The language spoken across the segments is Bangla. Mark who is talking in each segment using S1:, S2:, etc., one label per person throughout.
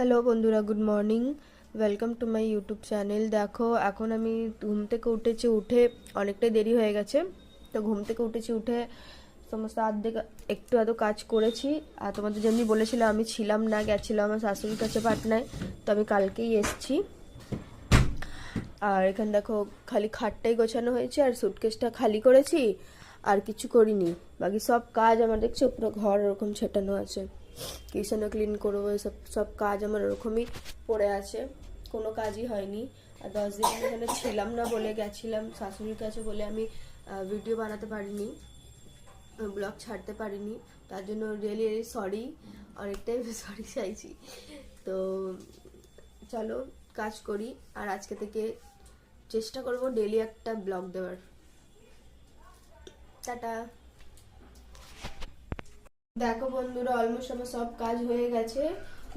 S1: হ্যালো বন্ধুরা, good morning. Welcome to my YouTube channel. দেখো, এখন আমি ঘুম থেকে উঠেছি, উঠে অনেকটাই দেরি হয়ে গেছে। তো ঘুম থেকে উঠে সমস্ত আর্ধেক একটু আধো কাজ করেছি। আর তোমাদের যেমনি বলেছিলাম, আমি ছিলাম না, গেছিলাম আমার শাশুড়ির কাছে পাটনায়। তো আমি কালকেই এসছি। আর এখানে দেখো, খালি খাটটাই গোছানো হয়েছে আর সুটকেসটা খালি করেছি, আর কিছু করিনি। বাকি সব কাজ আমার দেখছো, পুরো ঘর ওরকম ছেটানো আছে। কিচেনও ক্লিন করবো, সব সব কাজ আমার ওরকমই পড়ে আছে, কোনো কাজই হয়নি। আর 10 দিন আমি এখানে ছিলাম না বলে, গেছিলাম শাশুড়ির কাছে বলে আমি ভিডিও বানাতে পারিনি, ব্লগ ছাড়তে পারিনি। তার জন্য রিয়েলি সরি, অনেকটাই সরি চাইছি। তো চলো কাজ করি, আর আজকে থেকে চেষ্টা করব ডেলি একটা ব্লগ দেওয়ার। টাটা। দেখো বন্ধুরা, অলমোস্ট আমার সব কাজ হয়ে গেছে।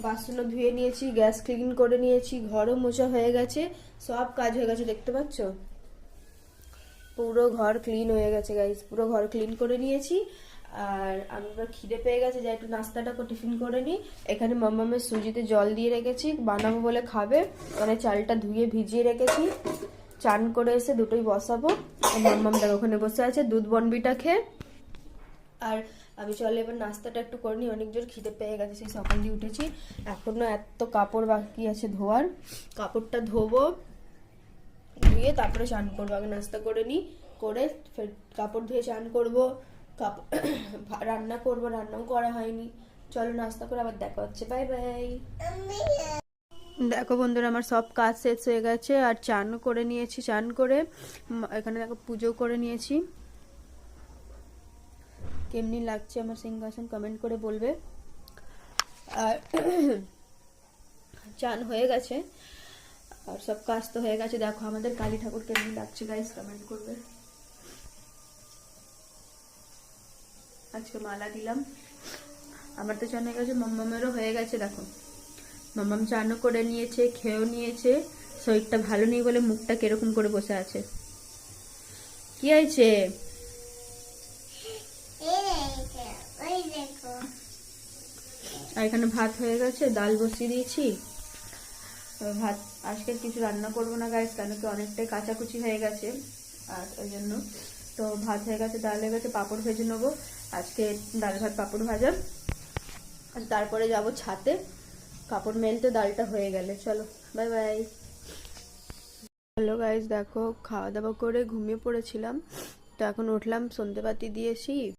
S1: বাসনও ধুয়ে নিয়েছি, গ্যাস ক্লিন করে নিয়েছি, ঘরও মোছা হয়ে গেছে, সব কাজ হয়ে গেছে। দেখতে পাচ্ছ, পুরো ঘর ক্লিন হয়ে গেছে গাইস, পুরো ঘর ক্লিন করে নিয়েছি। আর আমি এবার খিদে পেয়ে গেছে, যে একটু নাস্তাটা টিফিন করে নিই। এখানে মাম্মামের সুজিতে জল দিয়ে রেখেছি, বানাবো বলে খাবে। মানে চালটা ধুয়ে ভিজিয়ে রেখেছি, চান করে এসে দুটোই বসাবো। মাম্মামটা ওখানে বসে আছে দুধ বনবিটা খেয়ে। আর আমি চলে এবার নাস্তাটা একটু করে নিই, অনেক জোর খিদে পেয়ে গেছে, সেই সকাল দিয়ে উঠেছি। এখনো এত কাপড় বাকি আছে ধোয়ার, কাপড়টা ধোবো, ধুয়ে তারপরে চান করবো। আগে নাস্তা করে নিই, করে ফের কাপড় ধুয়ে চান করবো, কাপড় রান্না করবো, রান্নাও করা হয়নি। চলো নাস্তা করে আবার দেখা হচ্ছে, বাই বাই। দেখো বন্ধুরা, আমার সব কাজ শেষ হয়ে গেছে, আর চানও করে নিয়েছি। চান করে এখানে দেখো পুজো করে নিয়েছি। কেমনি লাগছে আমার সিংহাসন কমেন্ট করে বলবে। আর চান হয়ে গেছে, আর সব কাজ তো হয়ে গেছে। দেখো আমাদের কালী ঠাকুর কেমনি লাগছে গাইস, কমেন্ট করবে। আজকে মালা দিলাম, আমার তো চান হয়ে গেছে, মাম্মামেরও হয়ে গেছে। দেখো মাম্মাম চানও করে নিয়েছে, খেয়েও নিয়েছে। শরীরটা ভালো নেই বলে মুখটা কিরকম করে বসে আছে। কি হয়েছে? আর এখানে ভাত হয়ে গেছে, ডাল বসিয়ে দিয়েছি। ভাত আজকে কিছু রান্না করবো না গাইস, কেন কি অনেকটাই কাচাকুচি হয়ে গেছে, আর ওই জন্য। তো ভাত হয়ে গেছে, ডাল হয়ে গেছে, পাঁপড় ভেজে নেবো আজকে। ডাল ভাত পাঁপড় ভাজা। আর তারপরে যাব ছাদে কাপড় মেলতে, ডালটা হয়ে গেলে। চলো বাই বাই। হ্যালো গাইস, দেখো খাওয়া দাওয়া করে ঘুমিয়ে পড়েছিলাম, তো এখন উঠলাম, সন্ধেবাতি দিয়েছি।